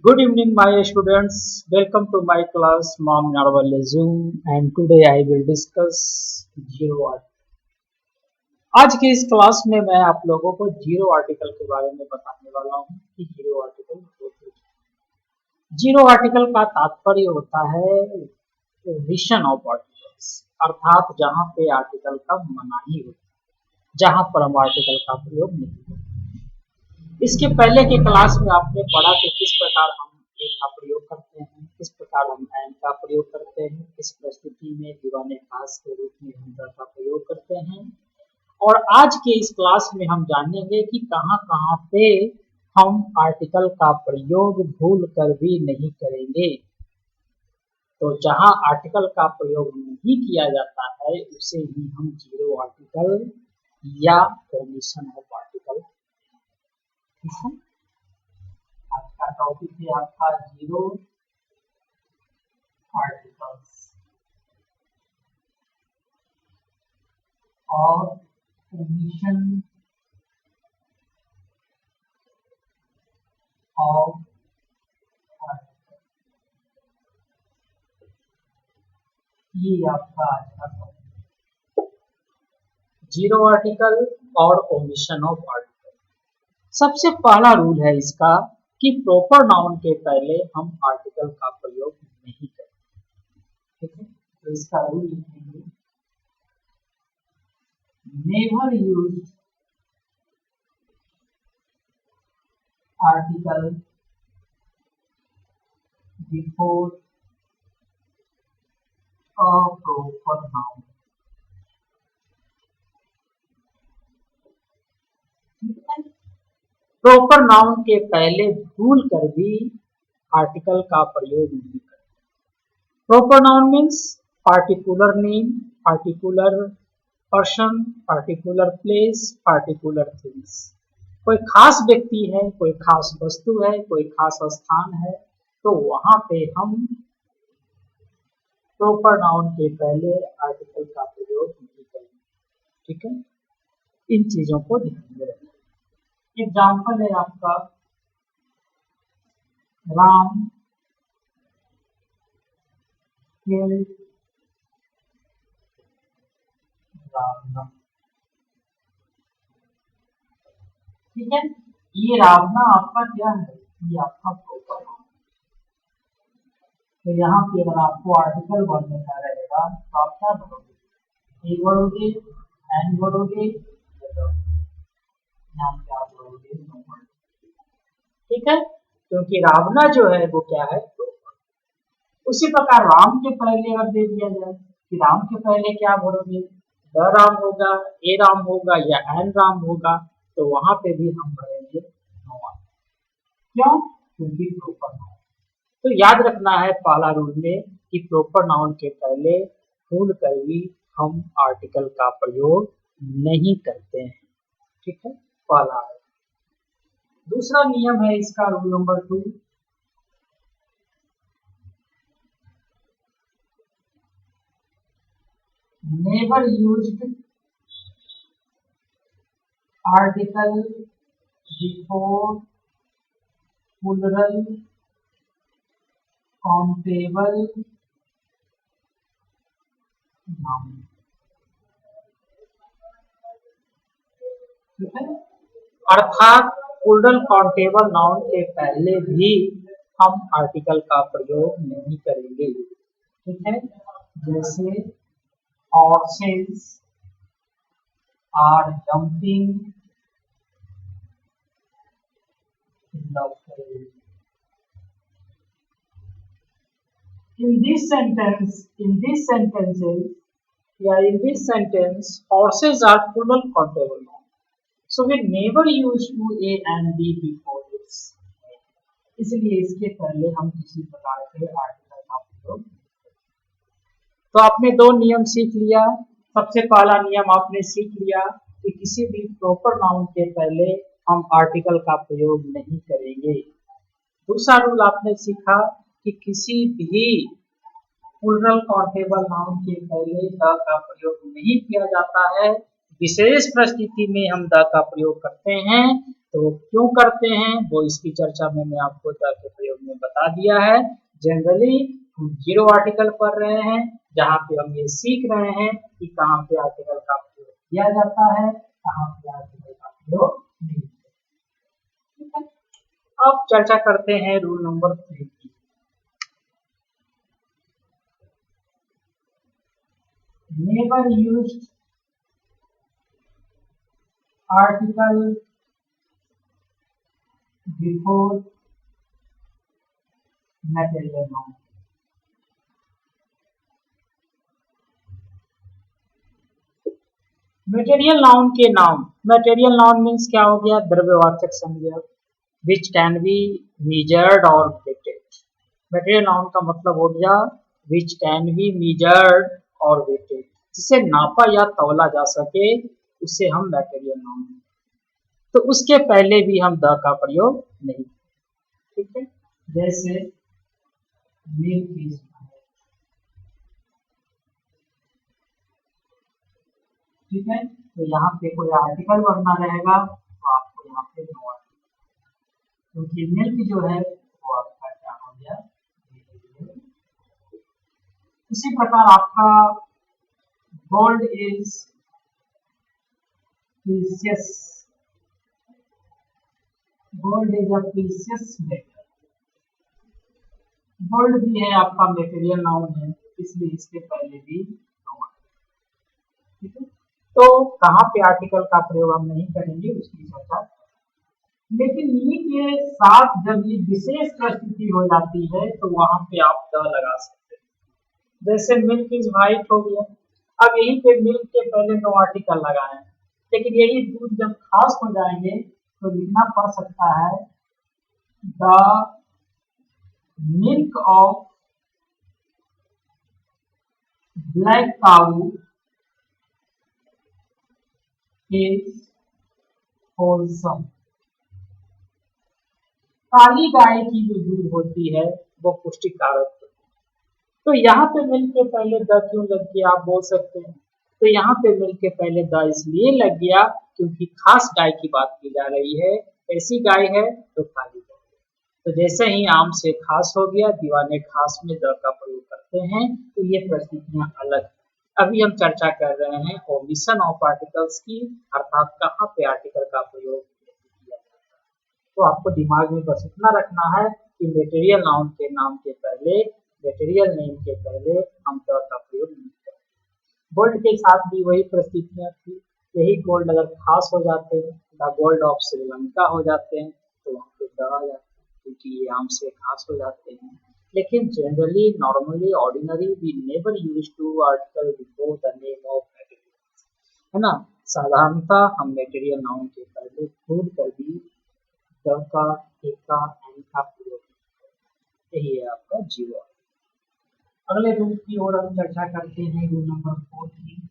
Good evening, my students. Welcome to my class, Mom Narwalism, and today I will discuss zero article. आज की इस class में मैं आप लोगों को जीरो आर्टिकल के बारे में बताने वाला हूँ कि जीरो आर्टिकल होते हैं। जीरो आर्टिकल का तात्पर्य होता है रिशन ऑफ आर्टिकल्स, अर्थात जहाँ पे आर्टिकल का मनाही होता है, जहाँ पर हम आर्टिकल का प्रयोग नहीं करते। इसके पहले के क्लास में आपने पढ़ा कि किस प्रकार हम एक का प्रयोग करते हैं, किस प्रकार हम एंड का प्रयोग करते हैं, किस परिस्थिति में दीवाने खास के रूप में हम का प्रयोग करते हैं। और आज के इस क्लास में हम जानेंगे कि कहाँ कहाँ पे हम आर्टिकल का प्रयोग भूल कर भी नहीं करेंगे। तो जहाँ आर्टिकल का प्रयोग नहीं किया जाता है उसे ही हम जीरो आर्टिकल या ओमिशन ऑफ आर्टिकल। आज का टॉपिक है आपका जीरो आर्टिकल्स और ओमिशन ऑफ आर्टिकल। ये आपका आज का टॉपिक, जीरो आर्टिकल और ओमिशन ऑफ आर्टिकल। सबसे पहला रूल है इसका कि प्रॉपर नाउन के पहले हम आर्टिकल का प्रयोग नहीं करें। ठीक है, तो इसका रूल लिखेंगे, never use article before a proper noun. Proper noun के पहले भूल कर भी आर्टिकल का प्रयोग नहीं करें। Proper noun means particular name, particular person, particular place, particular things. कोई खास व्यक्ति है, कोई खास वस्तु है, कोई खास स्थान है, तो वहां पे हम प्रॉपर नाउन के पहले आर्टिकल का प्रयोग नहीं करेंगे। ठीक है, इन चीजों को ध्यान में रखें। एग्जाम्पल है आपका राम रावणा। ठीक है, ये रावणा आपका क्या है, ये आपका प्रॉपर नाउन। तो यहाँ पे अगर आपको आर्टिकल बनने का रहेगा तो आप क्या बोलोगे, ए बोलोगे, एन बोलोगे, यहाँ पे आप बोलोगे नो वर्ड। ठीक है, क्योंकि रावणा जो है वो क्या है, प्रॉपर। उसी प्रकार राम के पहले अगर दे दिया जाए कि राम के पहले क्या बोलोगे, द राम होगा, ए राम होगा या एन राम होगा, तो वहां पे भी हम भरेंगे नो वर्ड। क्यों? क्योंकि प्रॉपर नाउन। तो याद रखना है पहला रूल में कि प्रॉपर नाउन के पहले भूल कर भी हम आर्टिकल का प्रयोग नहीं करते हैं। ठीक है, पहला है। दूसरा नियम है इसका, rule number 2, never used article before plural countable noun. ठीक है, अर्थात प्लूरल काउंटेबल नाउन के पहले भी हम आर्टिकल का प्रयोग नहीं करेंगे। ठीक है, जैसे horses are jumping in the field. In this sentence, horses are plural countable noun. So we never use to a and b before its. इसलिए इसके पहले हम किसी प्रकार के आर्टिकल का प्रयोग। तो आपने दो नियम सीख लिया। सबसे पहला नियम आपने सीख लिया कि किसी भी प्रॉपर नाउन के पहले हम आर्टिकल का प्रयोग नहीं करेंगे। दूसरा रूल आपने सीखा कि किसी भी प्लूरल काउंटेबल नाउन के पहले द का प्रयोग नहीं किया जाता है। विशेष परिस्थिति में हम द का प्रयोग करते हैं, तो क्यों करते हैं वो इसकी चर्चा में मैं आपको द के प्रयोग में बता दिया है। जनरली हम जीरो आर्टिकल पढ़ रहे हैं, जहाँ पे हम ये सीख रहे हैं कि कहाँ पे आर्टिकल का प्रयोग किया जाता है, कहाँ पे आर्टिकल का प्रयोग नहीं। ठीक है, अब चर्चा करते हैं रूल नंबर 3 की। Never used article before material noun. Material noun के नाउन, मटेरियल नाउन मीन्स क्या हो गया, द्रव्यवाचक संज्ञा विच कैन बी मेजर्ड और वेटेड। मटेरियल नाउन का मतलब हो गया विच कैन बी मेजर्ड और वेटेड, जिसे नापा या तौला जा सके उसे हम मटेरियल नाउन। तो उसके पहले भी हम द का प्रयोग नहीं। ठीक है, जैसे मिल्क इज, ठीक है, तो यहाँ पे कोई आर्टिकल बनना रहेगा तो आपको यहाँ पे नो आर्टिकल, क्योंकि मिल्क जो है वो आपका क्या हो गया। इसी प्रकार आपका gold is precious, gold is a precious metal. Gold भी है आपका मटेरियल नाउन है, इसलिए इसके पहले भी नो आर्टिकल। ठीक है, तो कहाँ पे आर्टिकल का प्रयोग हम नहीं करेंगे उसकी चर्चा, लेकिन ये के साथ जब ये विशेष परिस्थिति हो जाती है तो वहां पे आप द लगा सकते हैं। जैसे मिल्क इज व्हाइट हो गया, अब यही पे मिल्क के पहले नो आर्टिकल लगाए, लेकिन यही दूध जब खास हो जाएंगे तो लिखना पड़ सकता है the milk of black cow is wholesome. काली गाय की जो दूध होती है वो पुष्टिकारक होती है। तो यहाँ पे मिल्क के पहले द क्यों लग गया आप बोल सकते हैं। तो यहाँ पे मिल्क के पहले द इसलिए लग गया क्योंकि खास गाय की बात की जा रही है। ऐसी गाय है तो काली गाय। तो जैसे ही आम से खास हो गया, दीवाने खास में द का प्रयोग करते हैं, तो ये परिस्थितियां अलग है। अभी हम चर्चा कर रहे हैं ओमिशन ऑफ आर्टिकल्स की, अर्थात कहाँ पे आर्टिकल का प्रयोग किया जाता है। तो आपको दिमाग में बस इतना रखना है कि मटेरियल नाउन के नाम के पहले, मटेरियल नेम के पहले हम द का प्रयोग नहीं करें। गोल्ड के साथ भी वही परिस्थितियां थी, यही गोल्ड अगर खास हो जाते हैं, द गोल्ड ऑफ श्रीलंका हो जाते हैं, तो वहाँ पे द आ जाता है, क्योंकि ये आम से खास हो जाते हैं। लेकिन generally normally ordinary we never use to article before the name of material, है ना। साधारणतः हम मटेरियल नाउन के पहले खुद कर भी द का, ए का, एन का प्रयोग, यही है आपका जीवा। अगले रूल की ओर हम चर्चा करते हैं, रूल नंबर 4 की।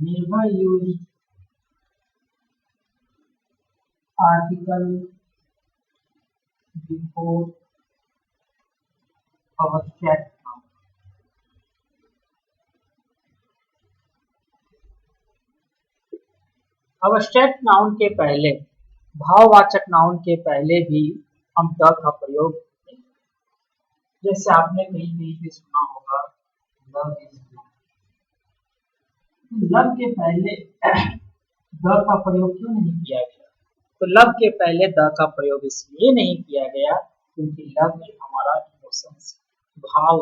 Never use article before abstract noun. Abstract noun के पहले, भाववाचक नाउन के पहले भी हम द का प्रयोग नहीं करें। जैसे आपने कहीं कहीं पे सुना होगा लव इज ब्लाइंड, लव के पहले द का प्रयोग क्यों नहीं किया गया। तो लव के पहले द का प्रयोग इसलिए नहीं किया गया क्योंकि लव में हमारा इमोशंस, भाव,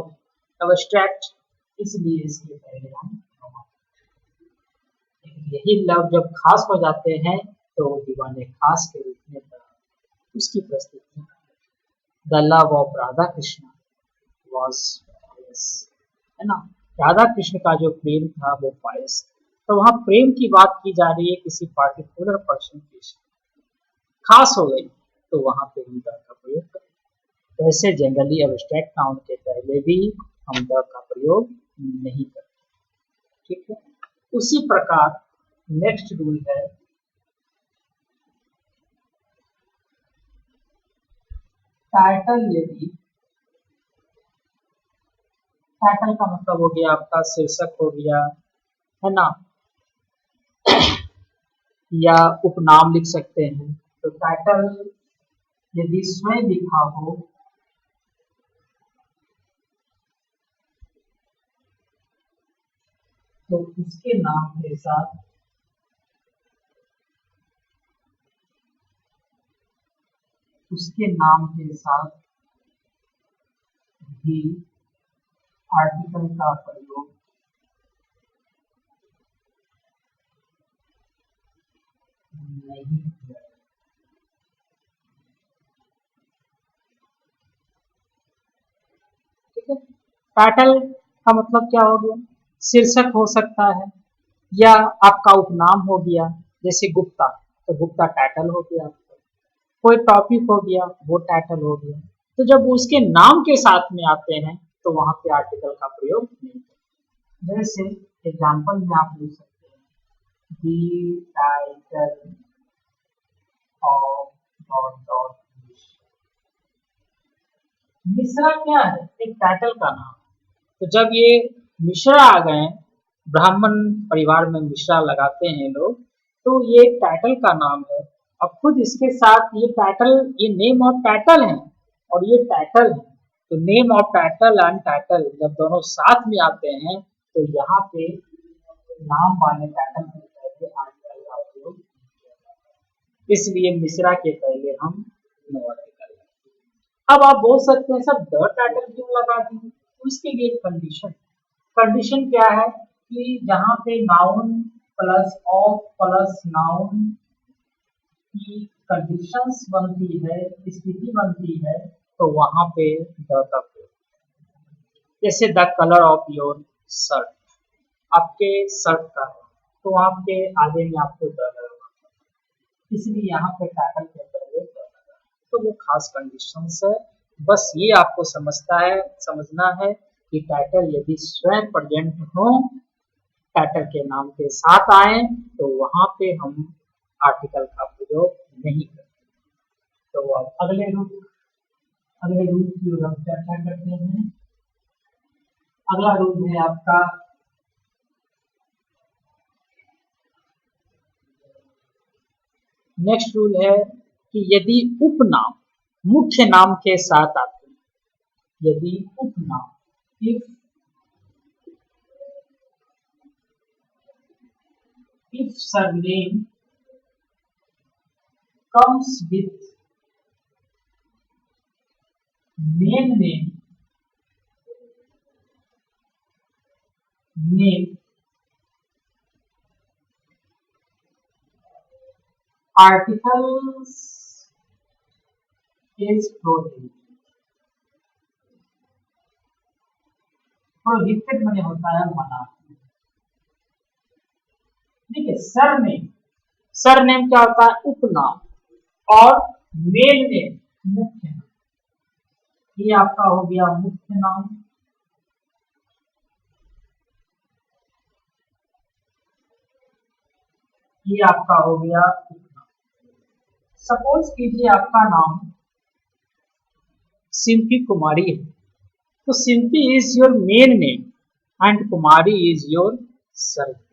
अब्स्ट्रैक्ट, इसलिए इसके पहले हम, यही लव जब खास हो जाते हैं तो दीवाने खास के रूप में उसकी प्रस्तुति। The love of Radha Krishna was pious, है ना। राधा कृष्ण का जो प्रेम था वो पायस। तो वहां प्रेम की बात की जा रही है किसी पार्टिकुलर पर्सन के, खास हो गई तो वहां पे हम द का प्रयोग करें। ऐसे जनरली एब्स्ट्रैक्ट नाउन के पहले भी हम द का प्रयोग नहीं करते। ठीक है, उसी प्रकार नेक्स्ट रूल है टाइटल यदि, टाइटल का मतलब हो गया आपका शीर्षक हो गया, है ना, या उपनाम लिख सकते हैं। तो टाइटल यदि स्वयं लिखा हो तो उसके नाम के साथ भी आर्टिकल का प्रयोग नहीं किया। ठीक है, टाइटल का मतलब क्या हो गया, शीर्षक हो सकता है या आपका उपनाम हो गया, जैसे गुप्ता, तो गुप्ता टाइटल हो गया आपका। कोई टॉपिक हो गया वो टाइटल हो गया। तो जब उसके नाम के साथ में आते हैं तो वहां पे आर्टिकल का प्रयोग नहीं करते। जैसे एग्जाम्पल में आप लिख सकते हैं the title of dot dot Mishra क्या है, एक टाइटल का नाम। तो जब ये मिश्रा आ गए, ब्राह्मण परिवार में मिश्रा लगाते हैं लोग, तो ये एक टाइटल का नाम है। अब खुद इसके साथ ये टाइटल, ये नेम ऑफ टाइटल है और ये टाइटल है। तो name of title and title जब दोनों साथ में आते हैं तो यहाँ पे नाम वाले टाइटल के पहले आर्टिकल का उपयोग किया जाता है। इसलिए मिश्रा के पहले हम नो आर्टिकल। अब आप बोल सकते हैं सर द टाइटल क्यों लगा दिए, उसके लिए कंडीशन। कंडीशन क्या है कि जहां पे noun plus of plus noun की कंडीशंस बनती है, स्थिति बनती है, तो वहां पे द का प्रयोग। जैसे the colour of your shirt, आपके शर्ट का, तो आपके आगे में आपको द लगा, इसलिए यहाँ पे टाइटल के पहले द लगा। तो वो खास कंडीशंस है। बस ये आपको समझना है कि टाइटल यदि स्वयं प्रेजेंट हो, टाइटल के नाम के साथ आए, तो वहां पे हम आर्टिकल का प्रयोग नहीं करते। तो अब अगले रूल की ओर हम चर्चा करते हैं। अगला रूल है आपका नेक्स्ट रूल है कि यदि उपनाम मुख्य नाम के साथ आते हैं, यदि उपनाम if surname comes with main name articles is prohibited मैंने होता है मना। ठीक है, सरनेम क्या होता है, उपनाम, और मेन नेम मुख्य नाम। ये आपका हो गया मुख्य नाम, ये आपका हो गया उपनाम। सपोज कीजिए आपका नाम सिंपी कुमारी है, तो Simpy is your main name and Kumari is your surname.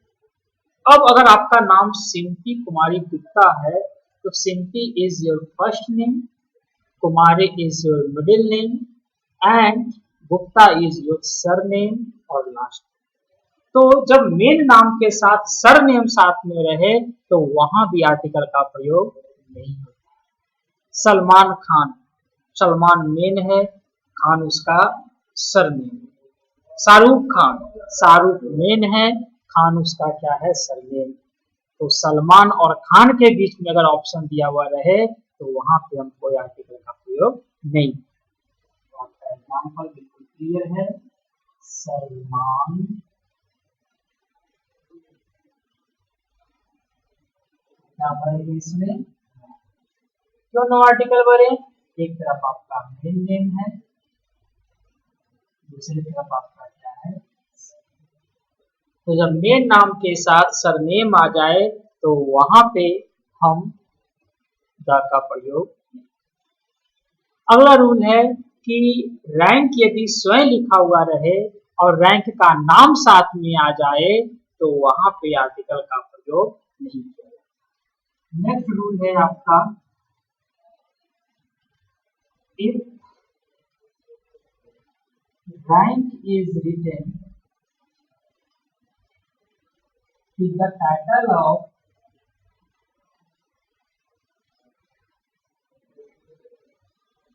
अब अगर आपका नाम सिंपी कुमारी गुप्ता है तो Simpy is your first name, Kumari is your middle name and Gupta is your surname और लास्ट। तो जब मेन नाम के साथ सरनेम साथ में रहे तो वहां भी आर्टिकल का प्रयोग नहीं होता। सलमान खान, सलमान मेन है, खान उसका सरनेम। शाहरुख खान, शाहरुख मेन है, खान उसका क्या है, सरनेम। तो सलमान और खान के बीच में अगर ऑप्शन दिया हुआ रहे तो वहां पे हम कोई आर्टिकल का प्रयोग नहीं। तो आपका एग्जाम्पल बिल्कुल क्लियर है, सलमान क्या भरेंगे इसमें, क्यों नो आर्टिकल भरे, एक तरफ आपका मेन नेम है, दूसरी तरफ आपका क्या है। तो जब मेन नाम के साथ सरनेम आ जाए तो वहां पे हम द का प्रयोग। अगला रूल है कि रैंक यदि स्वयं लिखा हुआ रहे और रैंक का नाम साथ में आ जाए तो वहां पे आर्टिकल का प्रयोग नहीं किया जाए। नेक्स्ट रूल है आपका, if rank is written with the title of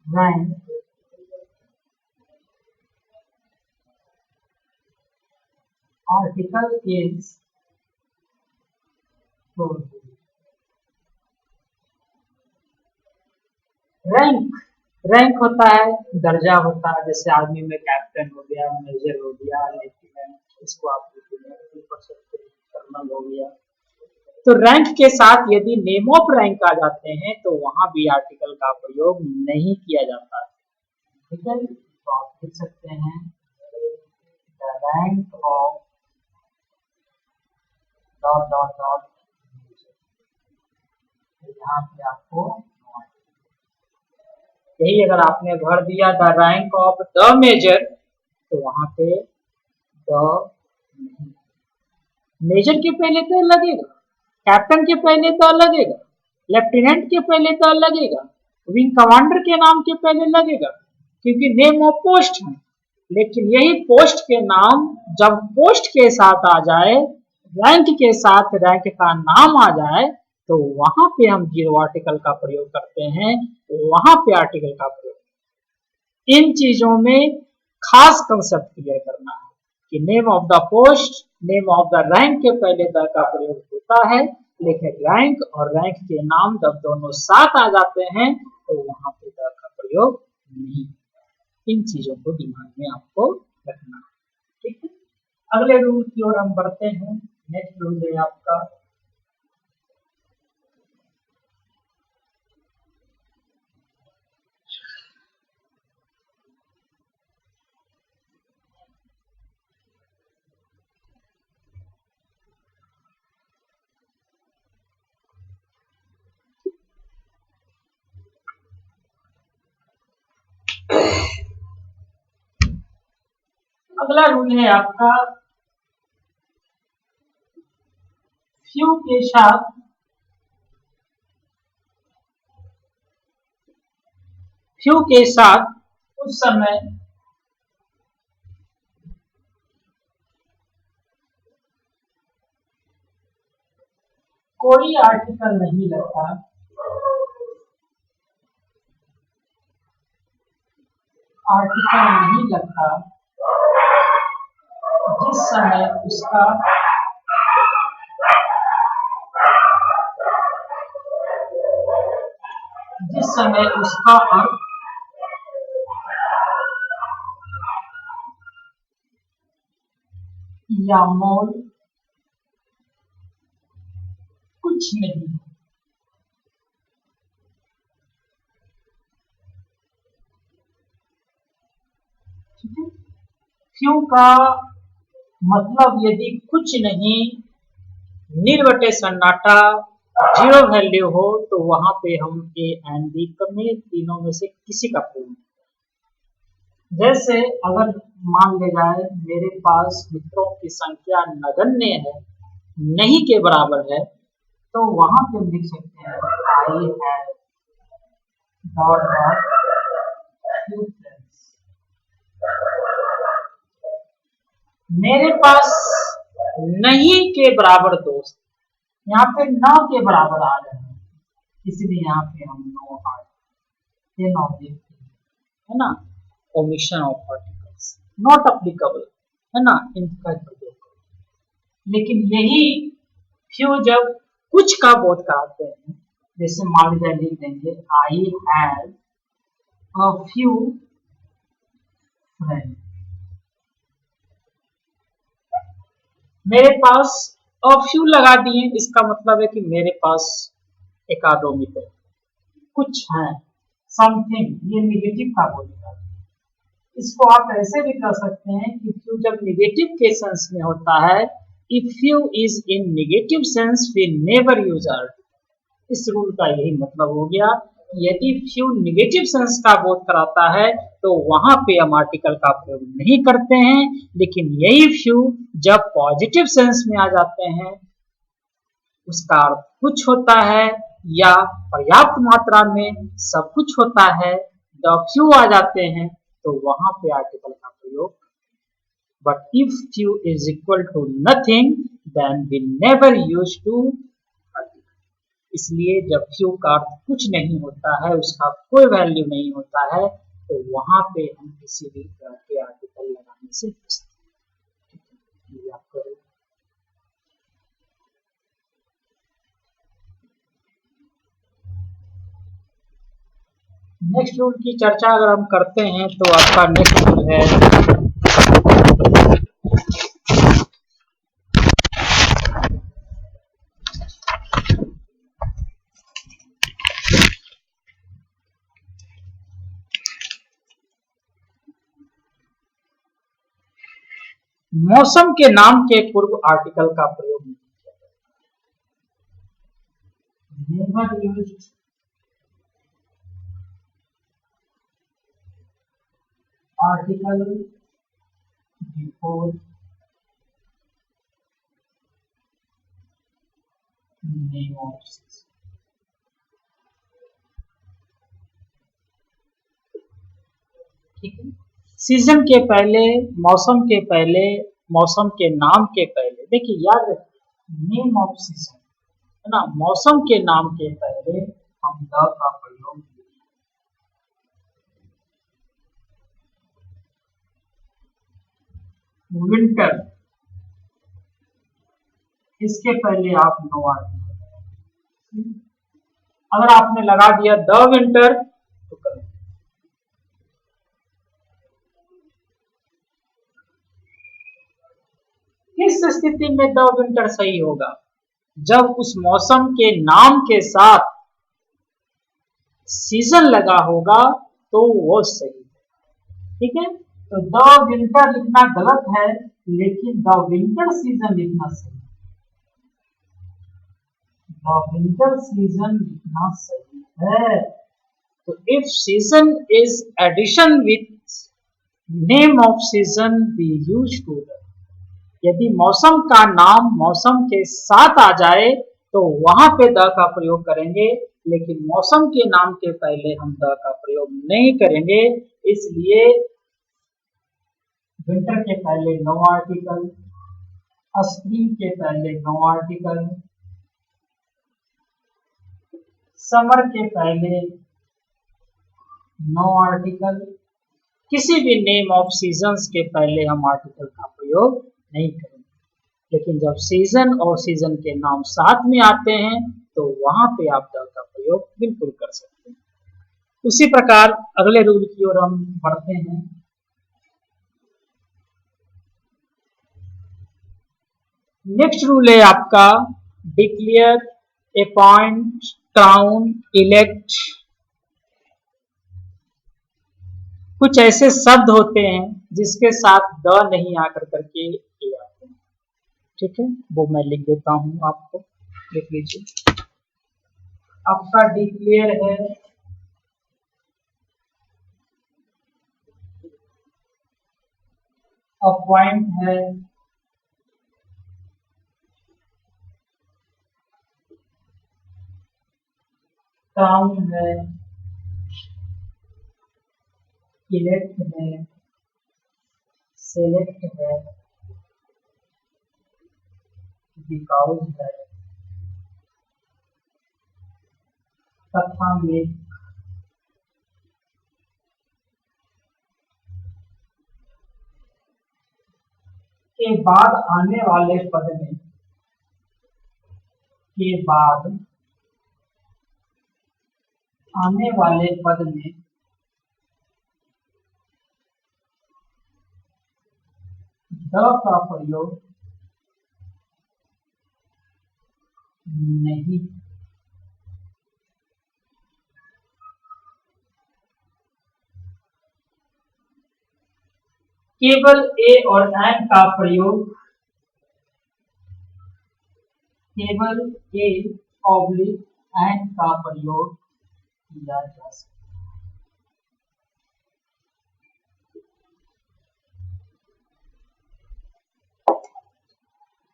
rank article is rank होता है, दर्जा होता है, जैसे आर्मी में कैप्टन हो गया, मेजर हो गया, लेफ्टिनेंट, इसको आप कर्नल हो गया। तो रैंक के साथ यदि नेम ऑफ रैंक आ जाते हैं तो वहां भी आर्टिकल का प्रयोग नहीं किया जाता है। ठीक है, तो आप लिख सकते हैं the rank of dot dot dot, यहाँ पे आपको यही अगर आपने भर दिया the rank of the major तो वहां पे द मेजर के पहले तो लगेगा, कैप्टन के पहले तो लगेगा, लेफ्टिनेंट के पहले तो लगेगा, विंग कमांडर के नाम के पहले लगेगा, क्योंकि नेम ऑफ पोस्ट है। लेकिन यही पोस्ट के नाम जब पोस्ट के साथ आ जाए, रैंक के साथ रैंक का नाम आ जाए तो वहां पे हम जीरो आर्टिकल का प्रयोग करते हैं, तो वहां पे आर्टिकल का प्रयोग। इन चीजों में खास कंसेप्ट क्लियर करना है कि name of the post, name of the rank के पहले द का प्रयोग होता है, लेकिन रैंक और रैंक के नाम जब दोनों साथ आ जाते हैं तो वहां पे द का प्रयोग नहीं। इन चीजों को दिमाग में आपको रखना है। ठीक है, अगले रूल की ओर हम बढ़ते हैं। नेक्स्ट रूल है आपका अगला रूल है आपका फ्यू के साथ उस समय कोई आर्टिकल नहीं लगता, आर्टिकल नहीं लगता जिस समय उसका अर्थ या मोल कुछ नहीं। ठीक है, फ्यू का मतलब यदि कुछ नहीं, निर्वटे सन्नाटा, जीरो वैल्यू हो तो वहां पे हम ए एंड बी में तीनों में से किसी का प्रयोग। जैसे अगर मान ले जाए मेरे पास मित्रों की संख्या नगण्य है, नहीं के बराबर है, तो वहां पे हम लिख सकते हैं I have dot dot few friends. मेरे पास नहीं के बराबर दोस्त, यहाँ पे न के बराबर आ रहे हैं, इसलिए यहाँ पे हम नो है ना, omission of articles not applicable है ना, इनका प्रयोग। लेकिन यही फ्यू जब कुछ का बोध कराते हैं, जैसे मान लीजिए लिख देंगे I have a few friend, मेरे पास अ फ्यू लगा दिए, इसका मतलब है कि मेरे पास एक आधो मित्र कुछ है, समथिंग, ये निगेटिव का बोलेगा। इसको आप ऐसे भी कर सकते हैं कि फ्यू जब निगेटिव के सेंस में होता है, if few is in negative sense we never use article. इस रूल का यही मतलब हो गया यदि फ्यू निगेटिव सेंस का बोध कराता है तो वहां पे हम आर्टिकल का प्रयोग नहीं करते हैं, लेकिन यही फ्यू जब पॉजिटिव सेंस में आ जाते हैं, उसका अर्थ कुछ होता है या पर्याप्त मात्रा में सब कुछ होता है, द फ्यू आ जाते हैं, तो वहां पे आर्टिकल का प्रयोग। But if few is equal to nothing then we never use to. इसलिए जब फ्यू का अर्थ कुछ नहीं होता है, उसका कोई वैल्यू नहीं होता है, तो वहां पे हम किसी भी तरह के आर्टिकल लगाने से बचते हैं। नेक्स्ट रूल की चर्चा अगर हम करते हैं तो आपका नेक्स्ट रूल है मौसम के नाम के पूर्व आर्टिकल का प्रयोग नहीं किया जाता। Never used article before name of season. ठीक है, सीजन के पहले, मौसम के पहले, मौसम के नाम के पहले, देखिए याद रखिए नेम ऑफ सीजन है ना, मौसम के नाम के पहले हम द का प्रयोग। विंटर, इसके पहले आप नो आर्टिकल। अगर आपने लगा दिया द विंटर तो करें। किस स्थिति में द विंटर सही होगा? जब उस मौसम के नाम के साथ सीजन लगा होगा तो वो सही है। ठीक है, तो द विंटर लिखना गलत है, लेकिन द विंटर सीजन लिखना सही है। द विंटर सीजन लिखना सही है। तो if season is addition with name of season we use to the. यदि मौसम का नाम मौसम के साथ आ जाए तो वहां पे द का प्रयोग करेंगे, लेकिन मौसम के नाम के पहले हम द का प्रयोग नहीं करेंगे। इसलिए विंटर के पहले नो आर्टिकल, स्प्रिंग के पहले नो आर्टिकल, समर के पहले नो आर्टिकल, किसी भी नेम ऑफ सीजन्स के पहले हम आर्टिकल का प्रयोग नहीं करेंगे। लेकिन जब सीजन और सीजन के नाम साथ में आते हैं तो वहां पे आप द का प्रयोग बिल्कुल कर सकते हैं। उसी प्रकार अगले रूल की ओर हम बढ़ते हैं। नेक्स्ट रूल है आपका डिक्लेयर, अपॉइंट, क्राउन, इलेक्ट। कुछ ऐसे शब्द होते हैं जिसके साथ द नहीं आकर करके ए आते हैं। ठीक है, वो मैं लिख देता हूं, आपको देख लीजिए। आपका डिक्लेयर है, अपॉइंट है, क्राउन है, इलेक्ट है, सेलेक्ट है, बिकॉज है, तथा मेक के बाद आने वाले पद में, के बाद आने वाले पद में द का प्रयोग नहीं। केवल ए और एंड का प्रयोग, केवल ए ऑब्लिक एंड का प्रयोग किया जा सकता है।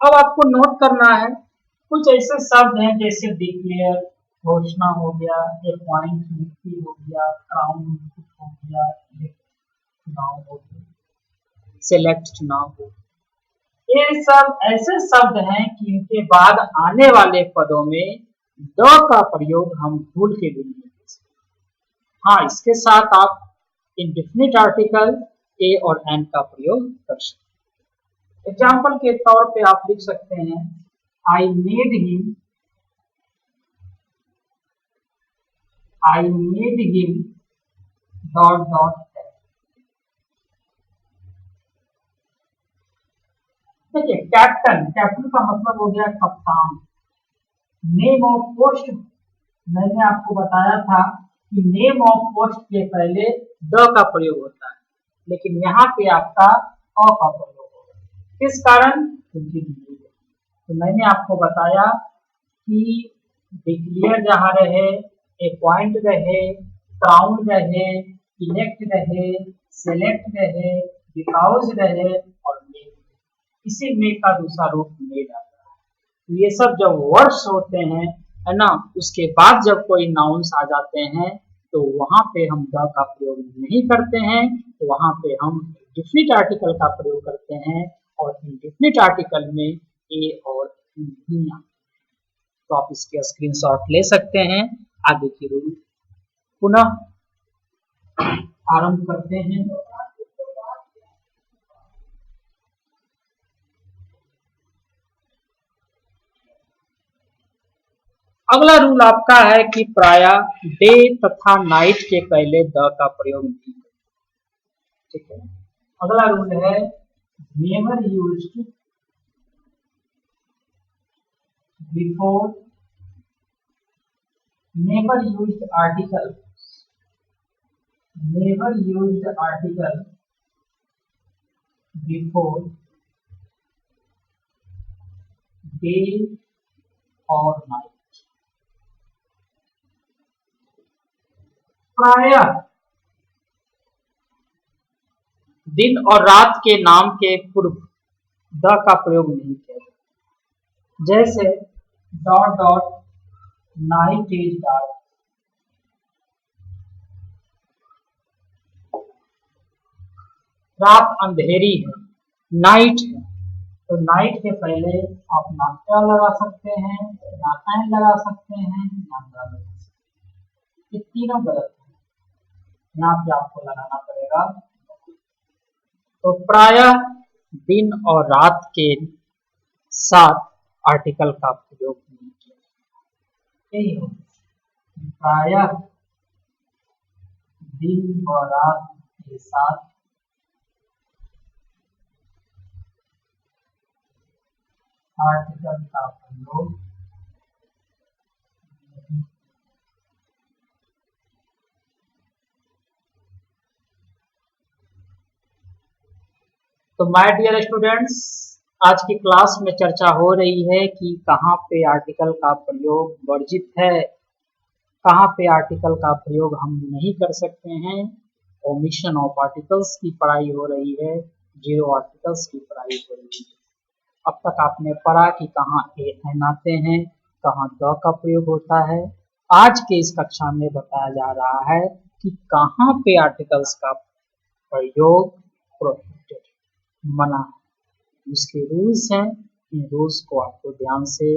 अब आपको नोट करना है कुछ ऐसे शब्द हैं जैसे डिक्लेयर घोषणा हो गया, अपॉइंट नियुक्ति हो गया, क्राउन मुकुट हो गया, चुनाव हो गया, सिलेक्ट चुनाव हो गया। ये सब ऐसे शब्द हैं कि इनके बाद आने वाले पदों में द का प्रयोग हम भूल के भी नहीं कर सकते। हाँ, इसके साथ आप इंडेफिनिट आर्टिकल ए और एन का प्रयोग कर सकते हैं। एग्जाम्पल के तौर पे आप लिख सकते हैं I made him dot dot. देखिए कैप्टन, कैप्टन का मतलब हो गया कप्तान। नेम ऑफ पोस्ट, मैंने आपको बताया था कि नेम ऑफ पोस्ट के पहले द का प्रयोग होता है, लेकिन यहाँ पे आपका अ का प्रयोग होगा। किस कारण? क्योंकि तो मैंने आपको बताया कि डिक्लेयर जहाँ रहे, अपॉइंट रहे, क्राउन रहे, इलेक्ट रहे, सेलेक्ट रहे, बिकॉज रहे और मेक, इसी मेक का दूसरा रूप मेड आता है। ये सब जब वर्ड्स होते हैं, है ना, उसके बाद जब कोई नाउन्स आ जाते हैं तो वहां पे हम द का प्रयोग नहीं करते हैं, तो वहां पे हम डिफिनिट आर्टिकल का प्रयोग करते हैं और इंडेफिनिट आर्टिकल में ए और नहीं आते। तो आप इसके स्क्रीनशॉट ले सकते हैं। आगे की रूल पुनः आरंभ करते हैं। अगला रूल आपका है कि प्राय डे तथा नाइट के पहले द का प्रयोग नहीं करें। ठीक है। अगला रूल है never used before, never used article, never used article before day और नाइट। प्राय दिन और रात के नाम के पूर्व द का प्रयोग नहीं किया जाता। जैसे dot dot night is dark, रात अंधेरी है, नाइट है, तो नाइट के पहले आप ना क्या लगा सकते हैं, ना एन लगा सकते हैं, ना द लगा सकते हैं। ये तीनों गलत है, यहाँ पे आपको लगाना पड़ेगा। तो प्राय दिन और रात के साथ आर्टिकल का प्रयोग नहीं किया। यही हो प्राय दिन और रात के साथ आर्टिकल का प्रयोग नहीं। तो माय डियर स्टूडेंट्स, आज की क्लास में चर्चा हो रही है कि कहाँ पे आर्टिकल का प्रयोग वर्जित है, कहाँ पे आर्टिकल का प्रयोग हम नहीं कर सकते हैं। ओमिशन ऑफ आर्टिकल्स की पढ़ाई हो रही है, जीरो आर्टिकल्स की पढ़ाई हो रही है। अब तक आपने पढ़ा कि कहाँ ए एन आते हैं, कहाँ द का प्रयोग होता है। आज के इस कक्षा में बताया जा रहा है कि कहाँ पे आर्टिकल्स का प्रयोग प्रोहिबिटेड, मना है। इसके रूल्स हैं, इन रूल्स को आपको ध्यान से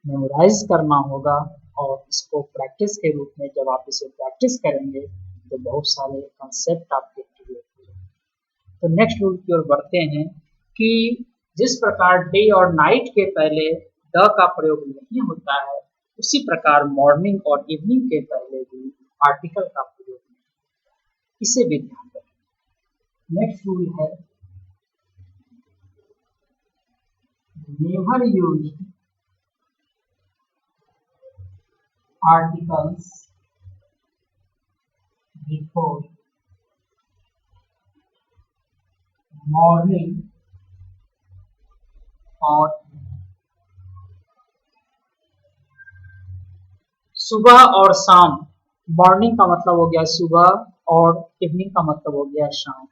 मेमोराइज करना होगा और इसको प्रैक्टिस के रूप में जब आप इसे प्रैक्टिस करेंगे तो बहुत सारे कंसेप्ट आपके क्लियर हो जाएंगे। तो नेक्स्ट रूल की ओर बढ़ते हैं कि जिस प्रकार डे और नाइट के पहले द का प्रयोग नहीं होता है, उसी प्रकार मॉर्निंग और इवनिंग के पहले भी आर्टिकल का प्रयोग नहीं होता है। इसे भी ध्यान रखें। नेक्स्ट रूल है never use articles before morning or सुबह और शाम, मॉर्निंग का मतलब हो गया सुबह और इवनिंग का मतलब हो गया शाम।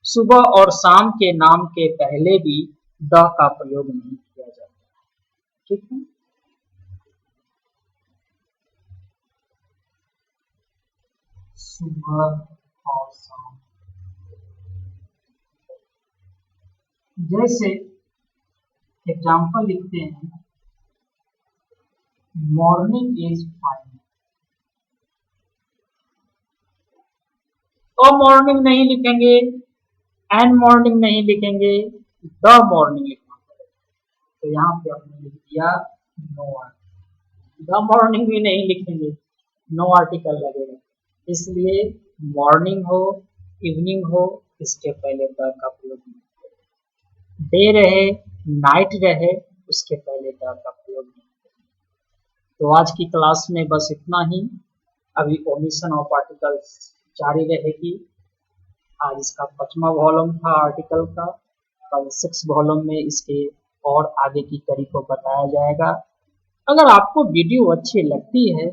सुबह और शाम के नाम के पहले भी द का प्रयोग नहीं किया जाता। ठीक है। सुबह और शाम, जैसे एग्जाम्पल लिखते हैं, मॉर्निंग इज फाइन। तो मॉर्निंग नहीं लिखेंगे, एंड मॉर्निंग नहीं लिखेंगे, द मॉर्निंग लिखना पड़ेगा। तो यहाँ पे हमने लिख दिया नो आर्टिकल। द मॉर्निंग भी नहीं लिखेंगे, नो आर्टिकल लगेगा। इसलिए मॉर्निंग हो, इवनिंग हो, इसके पहले द का प्रयोग नहीं करें। डे रहे, नाइट रहे, उसके पहले द का प्रयोग नहीं करें। तो आज की क्लास में बस इतना ही। अभी ओमिशन ऑफ आर्टिकल्स जारी रहेगी। आज इसका 5वां वॉल्यूम था आर्टिकल का। कल 6 वॉल्यूम में इसके और आगे की कड़ी को बताया जाएगा। अगर आपको वीडियो अच्छी लगती है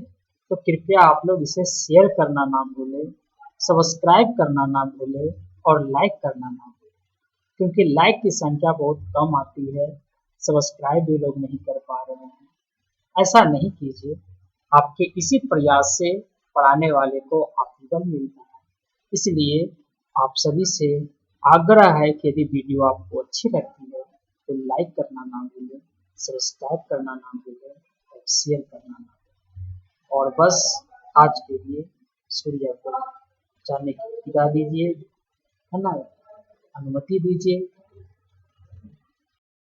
तो कृपया आप लोग इसे शेयर करना ना भूलें, सब्सक्राइब करना ना भूलें और लाइक करना ना भूलें, क्योंकि लाइक की संख्या बहुत कम आती है, सब्सक्राइब भी लोग नहीं कर पा रहे हैं। ऐसा नहीं कीजिए। आपके इसी प्रयास से पढ़ाने वाले को आत्मबल मिलता है। इसलिए आप सभी से आग्रह है कि यदि वीडियो आपको अच्छी लगती है तो लाइक करना ना भूलें, सब्सक्राइब करना ना भूलें और शेयर करना ना भूलें। और बस आज के लिए सूर्य को जाने की विदा दीजिए, है ना, अनुमति दीजिए।